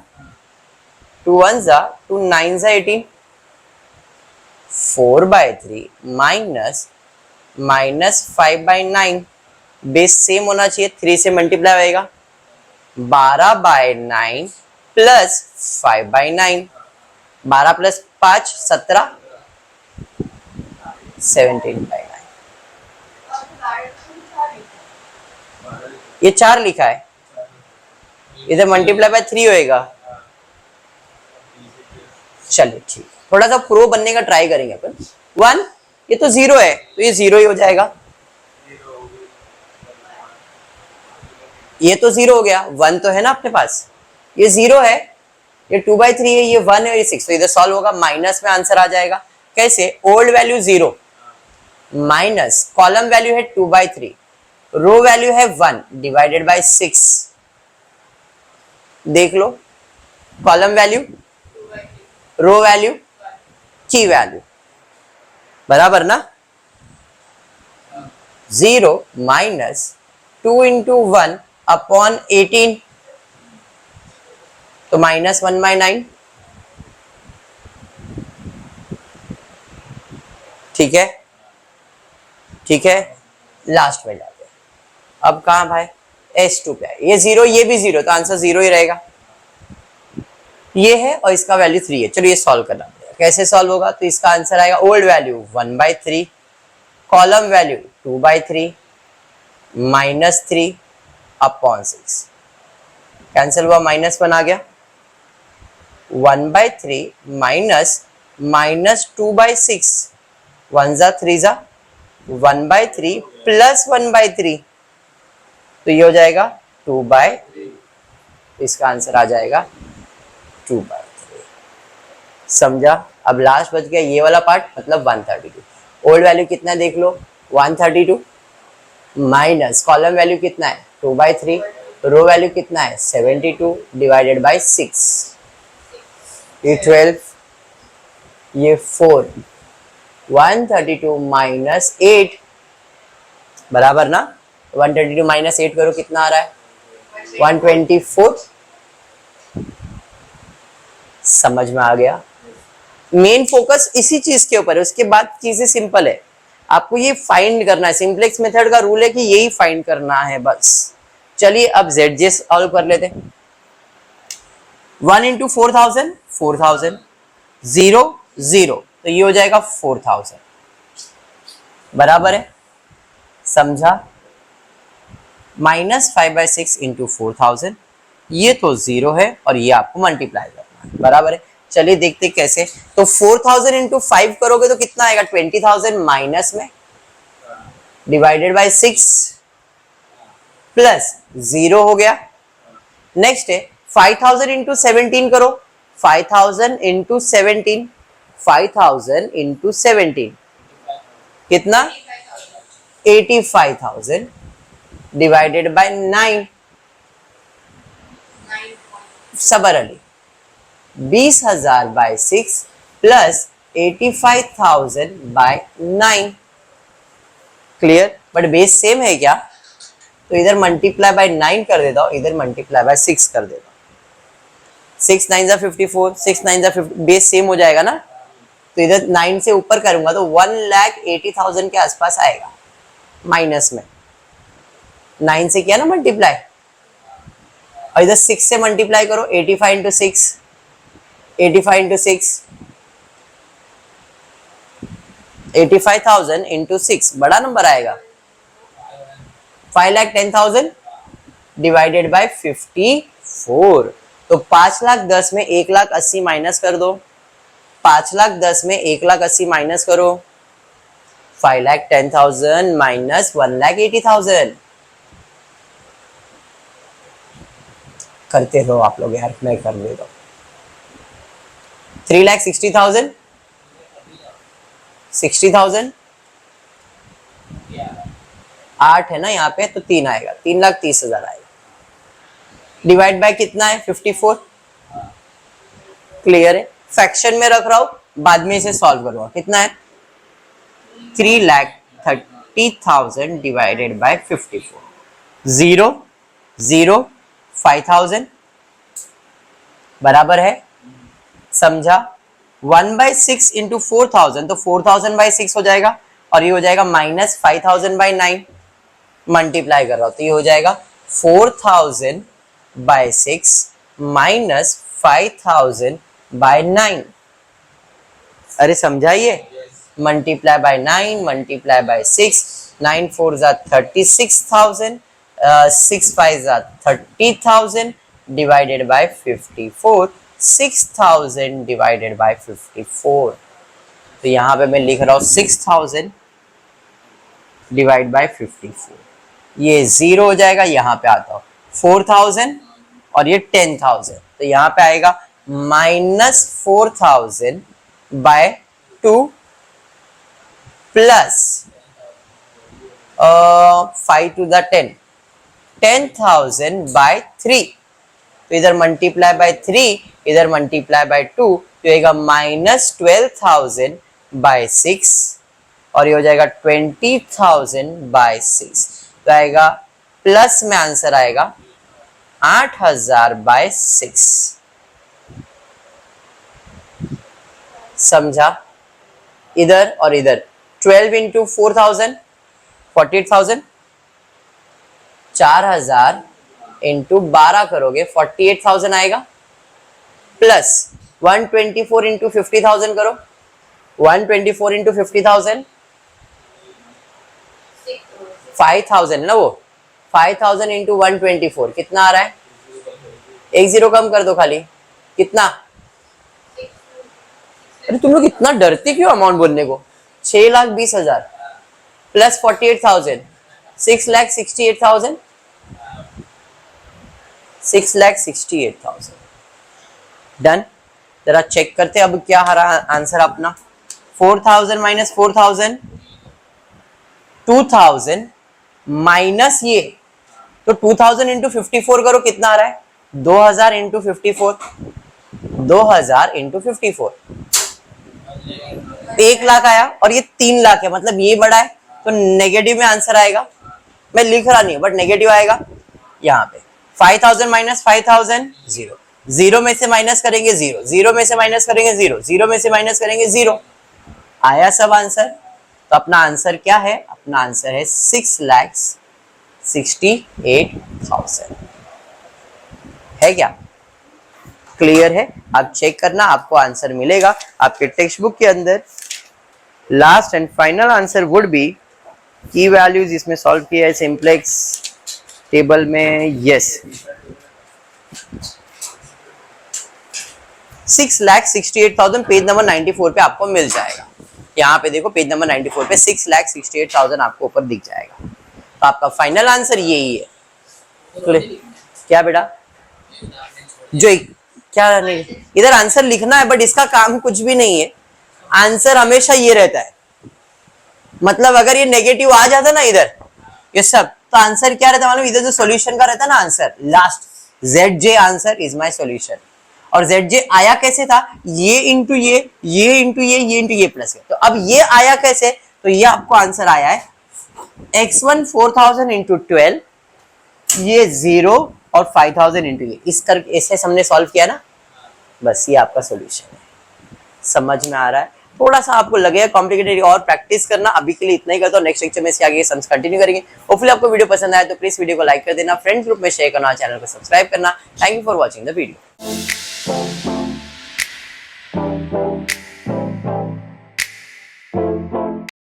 Speaker 1: 2 1 जा 2 9 जा 18, 4/3 माइनस माइनस 5/9, बेस सेम होना चाहिए, 3 से मल्टीप्लाई होएगा, 12/9 प्लस 5/9, 12 प्लस 5 17, 17/9, ये 4 लिखा है, इधर मल्टीप्लाई बाय 3 होएगा। चलिए ठीक, थोड़ा सा प्रो बनने का ट्राई करेंगे अपन। 1, ये तो 0 है तो ये 0 ही हो जाएगा, ये तो 0 हो गया, 1 तो है ना अपने पास, ये 0 है, ये 2/3 है, ये 1 है और ये 6, तो इधर सॉल्व होगा, माइनस में आंसर आ जाएगा। कैसे? Old value 0 minus column value है 2/3, रो वैल्यू है 1 डिवाइडेड बाय 6, देख लो, कॉलम वैल्यू, रो वैल्यू, की वैल्यू, बराबर ना, 0 माइनस 2 इंटू 1 अपॉन 18, तो माइनस 1/9, ठीक है, ठीक है, लास्ट में जाते हैं। अब कहां भाई, S2 पे है, ये 0 ये भी 0, तो आंसर 0 ही रहेगा, ये है और इसका वैल्यू 3 है। चलो ये सॉल्व करना पड़ेगा, कैसे सॉल्व होगा, तो इसका आंसर आएगा old value 1/3, column value 2/3 minus 3 upon 6, cancel हुआ, -1 आ गया, 1/3 माइनस माइनस 2/6, 1 जा 3 जा 1/3 प्लस 1/3, तो ये हो जाएगा 2/3, इसका आंसर आ जाएगा 2/3, समझा। अब लास्ट बच गया ये वाला पार्ट, मतलब 132, ओल्ड वैल्यू कितना है देख लो, 132 माइनस कॉलम वैल्यू कितना है 2/3, रो वैल्यू कितना है 72 डिवाइडेड बाय 6, ये 12, ये 4, 132 माइनस 8 बराबर ना, 132 माइनस 8 करो कितना आ रहा है 124, समझ में आ गया। मेन फोकस इसी चीज के ऊपर है, उसके बाद चीजें सिंपल है, आपको ये फाइंड करना है, सिंपलेक्स मेथड का रूल है कि यही फाइंड करना है बस। चलिए अब ZJ सॉल्व कर लेते हैं। 1 इंटू 4000 4000, 0 0, तो ये हो जाएगा 4000, बराबर है, समझा। -5/6 इंटू 4000, ये तो 0 है और ये आपको मल्टीप्लाई करना है, बराबर है। चलिए देखते कैसे, तो 4000 इंटू 5 करोगे तो कितना आएगा 20,000 माइनस में डिवाइडेड बाय 6 प्लस 0 हो गया। नेक्स्ट है 5000 इंटू 17 करो, 5000 इंटू 17, 5000 इंटू 17 कितना 85,000 डिवाइडेड बाय 9, सबर अली 20,000 by 6 plus 85,000 by 9, clear. But base same है क्या, तो इधर मल्टीप्लाई बाय 9 कर देता हूं, इधर मल्टीप्लाई बाय 6 कर देता हूं, 6 9 जा 54, 6 9 जा 50, बेस सेम हो जाएगा ना, तो इधर 9 से ऊपर करूंगा तो 1,80,000 के आसपास आएगा, माइनस में 9 से किया ना मल्टीप्लाई, और इधर 6 से मल्टीप्लाई करो, 85 इंटू 6, 85 इंटू 6, 85,000 इंटू 6 बड़ा नंबर आएगा, 5,10,000 डिवाइडेड बाय 54, तो 5,10,000 में 1,80,000 माइनस कर दो, 5,10,000 में 1,80,000 माइनस करो, 5,10,000 माइनस 1,80,000, करते रहो आप लोग यार, मैं कर देता हूं, 3,60,000, 60,000 8 है ना यहाँ पे, तो 3 आएगा, 3,30,000 आएगा, डिवाइड बाय कितना है 54, क्लियर है। फ्रैक्शन में रख रहा हूं, बाद में इसे सॉल्व करूंगा, कितना है 3,30,000 20,000 डिवाइडेड बाय 54. 0 0 5,000 बराबर है, समझा? 1/6 इंटू 4,000, तो 4,000 बाई 6 हो जाएगा, और ये हो जाएगा माइनस 5,000 बाई 9. मल्टीप्लाई कर रहा हूं तो ये हो जाएगा 4,000 बाई 6 माइनस 5,000 बाई 9. अरे समझाइए, मल्टीप्लाई बाय 9 मल्टीप्लाई बाय 6, 9 4 जा 36,000, 6 5 जा 30,000 डिवाइडेड बाय 54. 6,000 divided by 54. तो यहाँ पे मैं लिख रहा हूँ 6,000 डिवाइड बाय 54. ये 0 हो जाएगा, यहाँ पे आता हूँ 4,000 और ये 10,000, तो यहाँ पे आएगा minus 4,000 by 2 plus 5 to the 10, 10,000 by 3. तो इधर मल्टीप्लाई बाय 3, इधर मल्टीप्लाई बाय 2, तो आएगा माइनस 12,000 बाय 6, और ये हो जाएगा 20,000 बाय 6. तो आएगा प्लस में आंसर आएगा 8,000 बाय 6. समझा? इधर और इधर 12 इंटू 4,000 48,000, 4,000 इंटू 12 करोगे 48,000 आएगा, प्लस 124 इंटू 50,000 करो, 124 इंटू 50,000 5,000 ना, वो 5,000 इंटू 124 कितना आ रहा है? एक जीरो कम कर दो खाली, कितना? अरे तुम लोग इतना डरते क्यों अमाउंट बोलने को? 6,20,000 प्लस 48,000, 6,68,000, 6,68,000. डन. जरा चेक करते अब क्या आ रहा आंसर अपना. 4,000 माइनस 4,000, 2,000 माइनस ये, तो 2,000 इंटू 54 करो, कितना आ रहा है? 2,000 इंटू 54, 2,000 इंटू 54, 1 लाख आया, और ये 3 लाख है, मतलब ये बड़ा है, तो नेगेटिव में आंसर आएगा. मैं लिख रहा नहीं बट नेगेटिव आएगा यहाँ पे. 5,000 माइनस 5,000 0, 0 में से माइनस करेंगे 0, 0 में से माइनस करेंगे 0, 0 में से माइनस करेंगे 0. आया सब आंसर. तो अपना आंसर क्या है? अपना आंसर है 6,68,000. है क्या? क्लियर है? आप चेक करना, आपको आंसर मिलेगा आपके टेक्स्ट बुक के अंदर. Last and final answer would be की वैल्यूज. इसमें सॉल्व किया है सिंप्लेक्स टेबल में. यस, 6,68,000 पेज नंबर 94 पे आपको मिल जाएगा. यहाँ पे देखो पेज नंबर 94 पे 6,68,000 आपको ऊपर दिख जाएगा. तो आपका फाइनल आंसर यही है. क्या बेटा? जो क्या नहीं, इधर आंसर लिखना है बट इसका काम कुछ भी नहीं है. आंसर हमेशा ये रहता है, मतलब अगर ये नेगेटिव आ जाता ना इधर ये सब, तो आंसर क्या रहता है मालूम? इधर जो सॉल्यूशन का रहता है ना answer last, ZJ answer is my solution. और ZJ आया कैसे था? ये इंटू ये इंटू ये इंटू ये प्लस है. तो अब ये आया कैसे? तो ये आपको आंसर आया है x1 4,000 इंटू 12, ये 0 और 5,000 इंटू ये. इस कर ऐसे हमने सॉल्व किया ना, बस ये आपका सॉल्यूशन है. समझ में आ रहा है? थोड़ा सा आपको लगेगा कॉम्प्लिकेटेड, और प्रैक्टिस करना. अभी के लिए इतना ही करता हूँ, नेक्स्ट लेक्चर में इसके आगे सम्स कंटिन्यू करेंगे. होपफुली आपको वीडियो पसंद आया तो प्लीज वीडियो को लाइक कर देना, फ्रेंड्स ग्रुप में शेयर करना, चैनल को सब्सक्राइब करना. Thank you for watching the video.